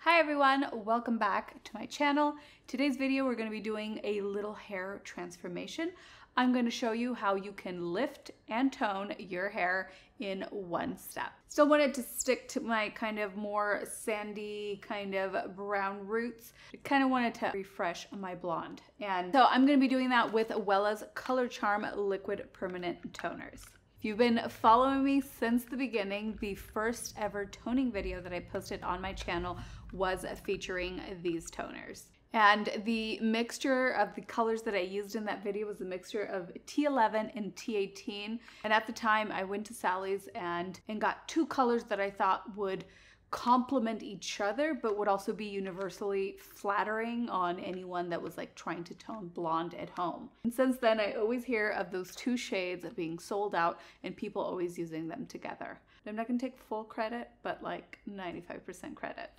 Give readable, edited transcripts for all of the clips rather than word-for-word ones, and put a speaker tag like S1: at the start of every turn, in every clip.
S1: Hi everyone, welcome back to my channel. Today's video we're going to be doing a little hair transformation. I'm going to show you how you can lift and tone your hair in one step. Still wanted to stick to my kind of more sandy kind of brown roots. I kind of wanted to refresh my blonde. And so I'm going to be doing that with Wella's Colorcharm Liquid Permanent Toners. If you've been following me since the beginning, the first ever toning video that I posted on my channel was featuring these toners. And the mixture of the colors that I used in that video was a mixture of T11 and T18. And at the time I went to Sally's and got two colors that I thought would complement each other, but would also be universally flattering on anyone that was like trying to tone blonde at home. And since then, I always hear of those two shades being sold out and people always using them together. I'm not gonna take full credit, but like 95% credit.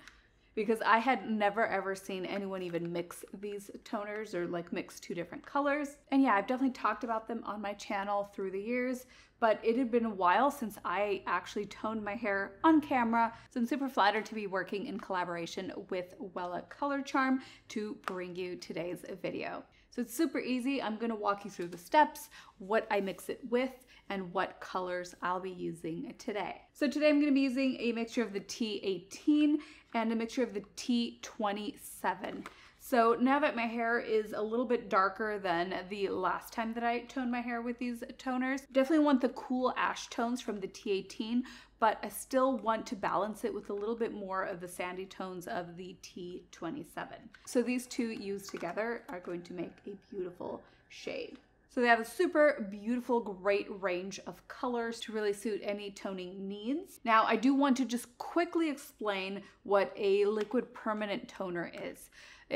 S1: Because I had never ever seen anyone even mix these toners or like mix two different colors. And yeah, I've definitely talked about them on my channel through the years, but it had been a while since I actually toned my hair on camera. So I'm super flattered to be working in collaboration with Wella Colorcharm to bring you today's video. So it's super easy. I'm gonna walk you through the steps, what I mix it with, and what colors I'll be using today. So today I'm gonna be using a mixture of the T18 and a mixture of the T27. So now that my hair is a little bit darker than the last time that I toned my hair with these toners, definitely want the cool ash tones from the T18, but I still want to balance it with a little bit more of the sandy tones of the T27. So these two used together are going to make a beautiful shade. So they have a super beautiful, great range of colors to really suit any toning needs. Now, I do want to just quickly explain what a liquid permanent toner is.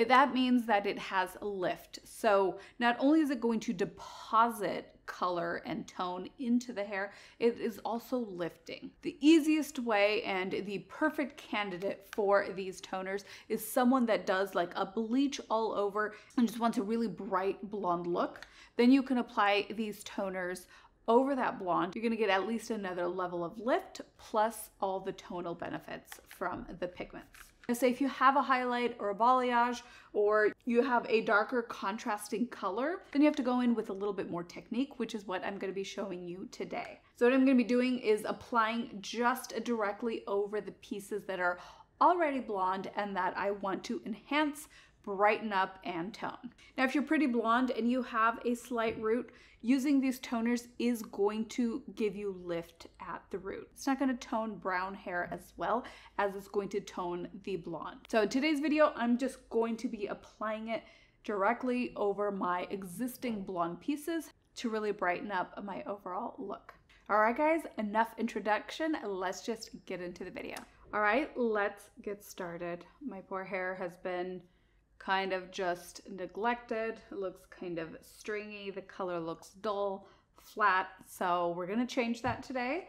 S1: That means that it has a lift. So not only is it going to deposit color and tone into the hair, it is also lifting. The easiest way and the perfect candidate for these toners is someone that does like a bleach all over and just wants a really bright blonde look. Then you can apply these toners over that blonde. You're gonna get at least another level of lift plus all the tonal benefits from the pigments. So if you have a highlight or a balayage, or you have a darker contrasting color, then you have to go in with a little bit more technique, which is what I'm going to be showing you today. So what I'm going to be doing is applying just directly over the pieces that are already blonde and that I want to enhance, brighten up, and tone. Now, if you're pretty blonde and you have a slight root, using these toners is going to give you lift at the root. It's not going to tone brown hair as well as it's going to tone the blonde. So in today's video, I'm just going to be applying it directly over my existing blonde pieces to really brighten up my overall look. All right, guys, enough introduction. Let's just get into the video. All right, let's get started. My poor hair has been kind of just neglected. It looks kind of stringy. The color looks dull, flat. So we're gonna change that today.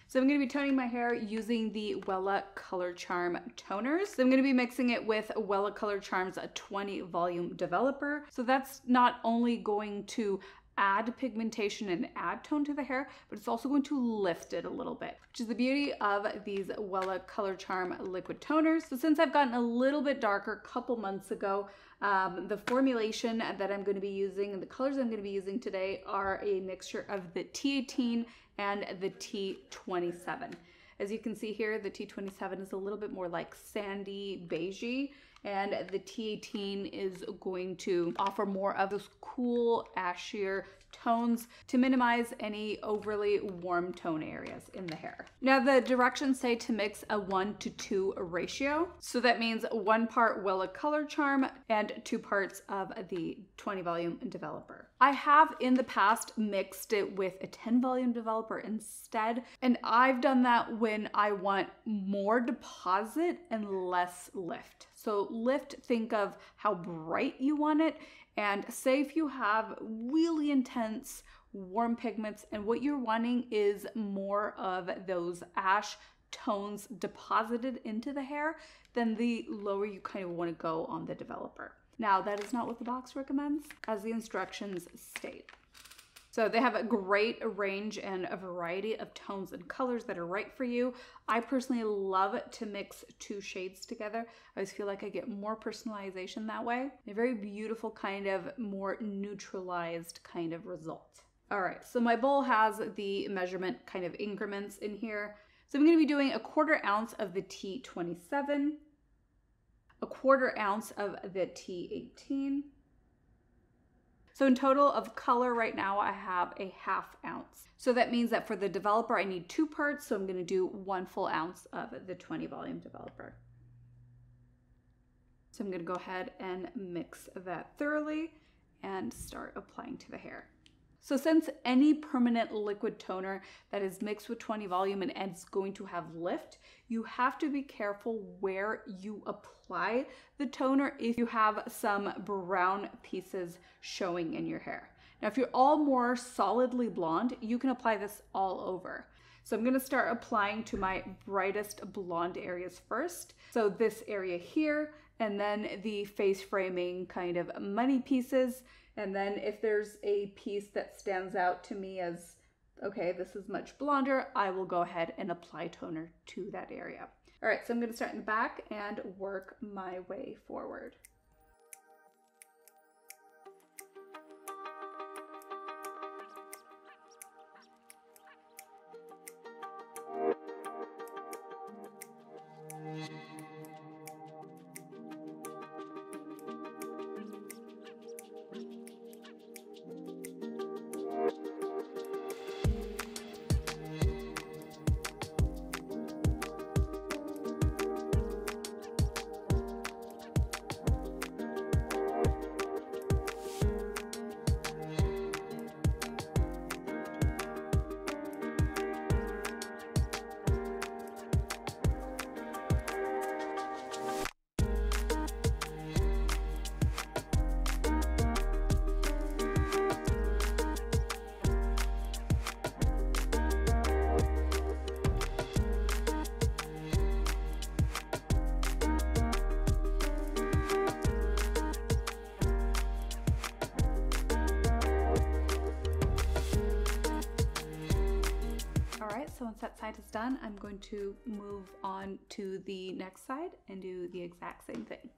S1: So I'm gonna be toning my hair using the Wella Colorcharm toners. So I'm gonna be mixing it with Wella Colorcharm's 20 volume developer. So that's not only going to add pigmentation and add tone to the hair, but it's also going to lift it a little bit, which is the beauty of these Wella Colorcharm liquid toners. So since I've gotten a little bit darker a couple months ago, the formulation that I'm going to be using and the colors I'm going to be using today are a mixture of the T18 and the T27. As you can see here, the T27 is a little bit more like sandy beigey, and the T18 is going to offer more of those cool ashier tones to minimize any overly warm tone areas in the hair. Now the directions say to mix a 1:2 ratio. So that means 1 part Wella Colorcharm and 2 parts of the 20 volume developer. I have in the past mixed it with a 10 volume developer instead. And I've done that when I want more deposit and less lift. So lift, think of how bright you want it. And say if you have really intense warm pigments and what you're wanting is more of those ash tones deposited into the hair, then the lower you kind of want to go on the developer. Now, that is not what the box recommends, as the instructions state. So they have a great range and a variety of tones and colors that are right for you. I personally love to mix 2 shades together. I always feel like I get more personalization that way. A very beautiful kind of more neutralized kind of result. All right, so my bowl has the measurement kind of increments in here. So I'm gonna be doing 1/4 ounce of the T27, 1/4 ounce of the T18. So in total of color right now, I have a 1/2 ounce. So that means that for the developer, I need 2 parts. So I'm gonna do 1 full ounce of the 20 volume developer. So I'm gonna go ahead and mix that thoroughly and start applying to the hair. So since any permanent liquid toner that is mixed with 20 volume and is going to have lift, you have to be careful where you apply the toner if you have some brown pieces showing in your hair. Now, if you're all more solidly blonde, you can apply this all over. So I'm gonna start applying to my brightest blonde areas first. So this area here, and then the face framing kind of money pieces. And then if there's a piece that stands out to me as, okay, this is much blonder, I will go ahead and apply toner to that area. All right, so I'm gonna start in the back and work my way forward. So once that side is done, I'm going to move on to the next side and do the exact same thing.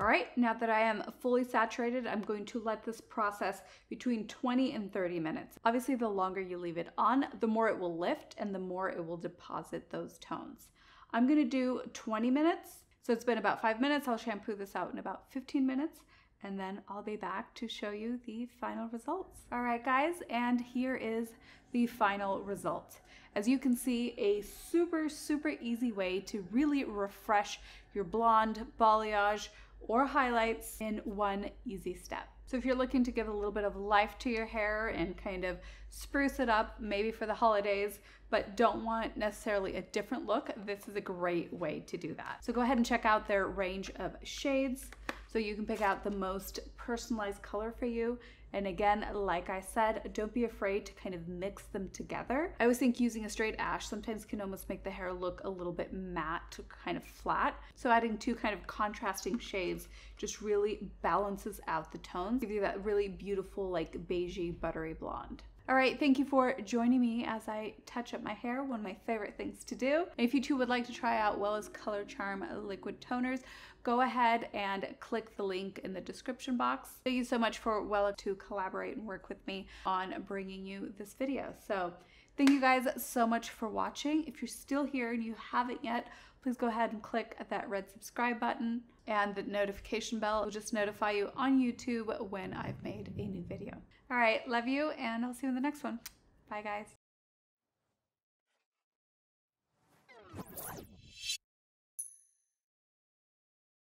S1: All right, now that I am fully saturated, I'm going to let this process between 20 and 30 minutes. Obviously, the longer you leave it on, the more it will lift and the more it will deposit those tones. I'm gonna do 20 minutes. So it's been about 5 minutes. I'll shampoo this out in about 15 minutes and then I'll be back to show you the final results. All right, guys, and here is the final result. As you can see, a super, super easy way to really refresh your blonde, balayage, or highlights in one easy step. So if you're looking to give a little bit of life to your hair and kind of spruce it up, maybe for the holidays, but don't want necessarily a different look, this is a great way to do that. So go ahead and check out their range of shades so you can pick out the most personalized color for you. And again, like I said, don't be afraid to kind of mix them together. I always think using a straight ash sometimes can almost make the hair look a little bit matte to kind of flat. So adding 2 kind of contrasting shades just really balances out the tones, give you that really beautiful like beigey buttery blonde. All right, thank you for joining me as I touch up my hair, one of my favorite things to do. If you too would like to try out Wella's Colorcharm liquid toners, go ahead and click the link in the description box. Thank you so much for Wella to collaborate and work with me on bringing you this video. So thank you guys so much for watching. If you're still here and you haven't yet, please go ahead and click that red subscribe button, and the notification bell will just notify you on YouTube when I've made a new video. All right, love you, and I'll see you in the next one. Bye, guys.